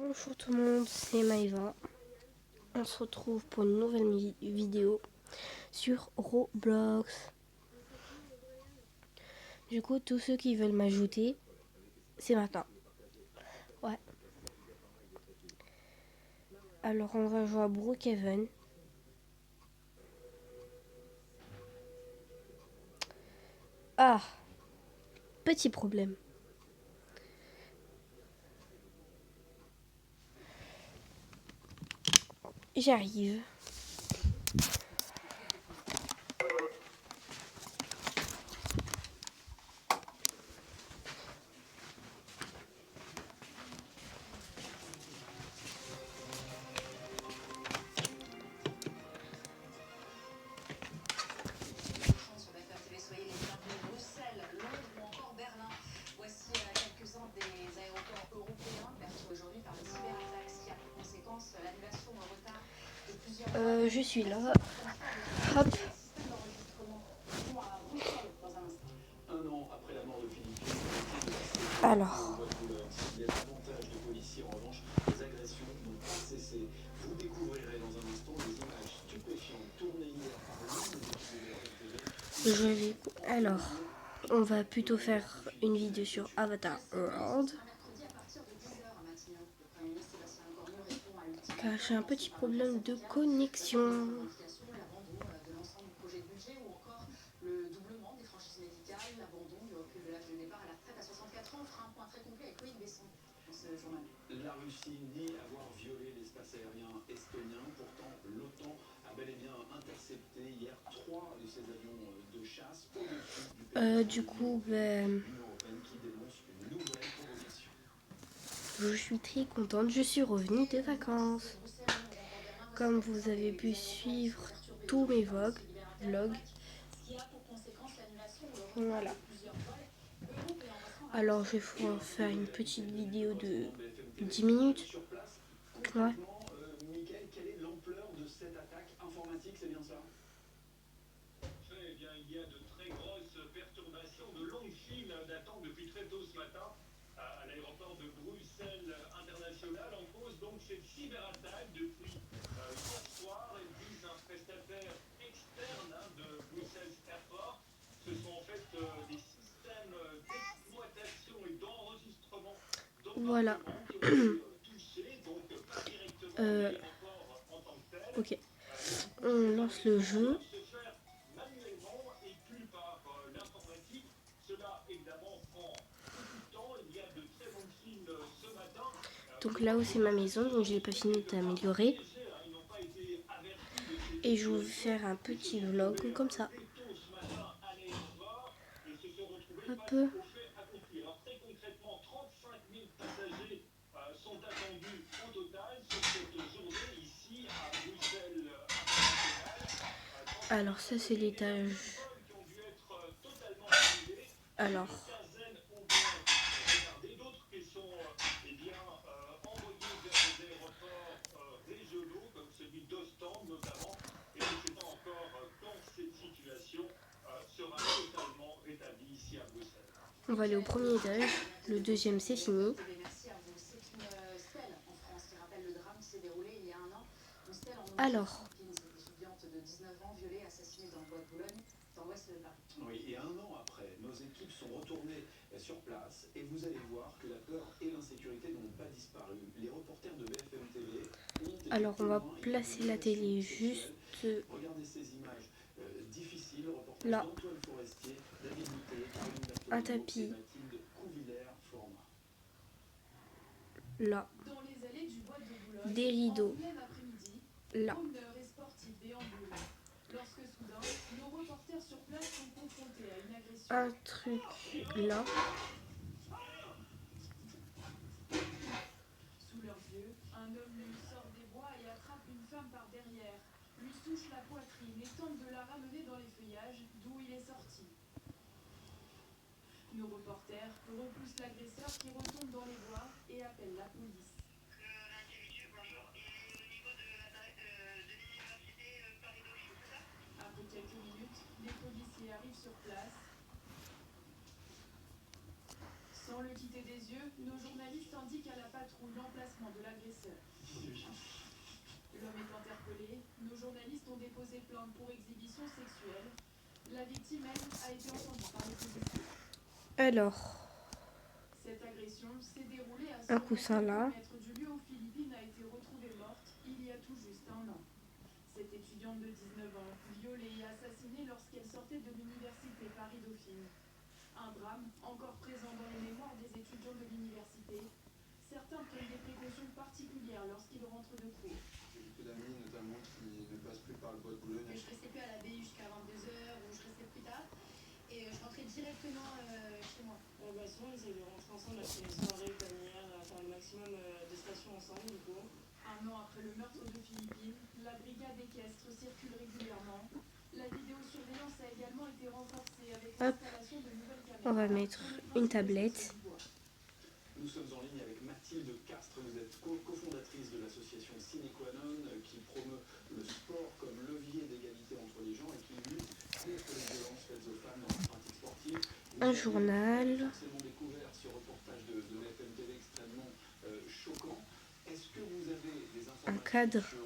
Bonjour tout le monde, c'est Maëva. On se retrouve pour une nouvelle vidéo sur Roblox. Du coup, tous ceux qui veulent m'ajouter, c'est maintenant. Ouais. Alors, on va jouer à Brookhaven. Ah, petit problème. J'arrive. Je suis là. Hop. Alors. Alors, on va plutôt faire une vidéo sur Avatar World. Car j'ai un petit problème de connexion. La Russie nie avoir violé l'espace aérien estonien. Pourtant, l'OTAN a bel et bien intercepté hier 3 de ses avions de chasse au-dessus du pays. Du coup, L'Union européenne qui dénonce une nouvelle provocation. Je suis très contente, je suis revenue de vacances. Comme vous avez pu suivre tous mes vlogs, voilà. Alors je vais vous faire une petite vidéo de 10 minutes. Ouais. Mickaël, quelle est l'ampleur de cette attaque informatique, c'est bien ça? Eh bien, il y a de très grosses perturbations de longue file datant depuis très tôt ce matin à l'aéroport de Bruxelles International en cause donc cette cyberattaque depuis hier soir. Ils disent un prestataire externe de Bruxelles Airport. Ce sont en fait des systèmes d'exploitation et d'enregistrement Voilà. qui ont été touchés, donc pas directement l'aéroport en tant que tel. Ok. On lance le jeu. Donc là où c'est ma maison, donc je n'ai pas fini d'améliorer. Et je vais vous faire un petit vlog comme ça. Un peu. Alors ça c'est l'étage. Alors. On va aller au premier étage. Le deuxième c'est fini. Alors. Oui, et 1 an après, nos équipes sont retournées sur place et vous allez voir que la peur et l'insécurité n'ont pas disparu. Les reporters de BFM TV ont... Alors on va placer la télé juste... Regardez ces images difficiles, là. d'Antoine Forestier, David Moutet, Caroline Un tapis. et Mathilde Couvillère-Format. Là. Des rideaux. Là. Un truc là. Sous leurs yeux, un homme nu sort des bois et attrape une femme par derrière, lui touche la poitrine et tente de la ramener dans les feuillages d'où il est sorti. Nos reporters repoussent l'agresseur qui retombe dans les bois et appellent la police. L'individu, bonjour, il est au niveau de l'université Paris-Dauphine, c'est ça? Après quelques minutes, les policiers arrivent sur place. Sans le quitter des yeux, nos journalistes indiquent à la patrouille ou l'emplacement de l'agresseur. L'homme est interpellé. Nos journalistes ont déposé plainte pour exhibition sexuelle. La victime, elle, a été entendue par les policiers. Alors, Cette agression s'est déroulée à un coussin là. km du lieu où Philippine a été retrouvée morte il y a tout juste un an. Cette étudiante de 19 ans, violée et assassinée lorsqu'elle sortait de l'université Paris-Dauphine. Un drame encore présent dans les mémoires des étudiants de l'université. Certains prennent des précautions particulières lorsqu'ils rentrent de cours. J'ai beaucoup d'amis, notamment, qui ne passent plus par le bois de Boulogne. Je restais plus à la BU jusqu'à 22 h ou je restais plus tard. Et je rentrais directement chez moi. Souvent, on essaie de rentrer ensemble, à faire les soirées comme hier, à faire le maximum de stations ensemble, du coup. Un an après le meurtre de Philippine, la brigade équestre circule régulièrement. La vidéosurveillance a également été renforcée avec l'installation de nouvelles caméras. On va mettre une tablette. Nous sommes en ligne avec Mathilde Castres. Vous êtes cofondatrice de l'association Sine Qua Non qui promeut le sport comme levier d'égalité entre les gens et qui lutte contre les violences faites aux femmes dans la pratique sportive. Un journal. Vous avez forcément découvert ce reportage de BFM TV extrêmement choquant. Est-ce que vous avez des Un informations cadre. sur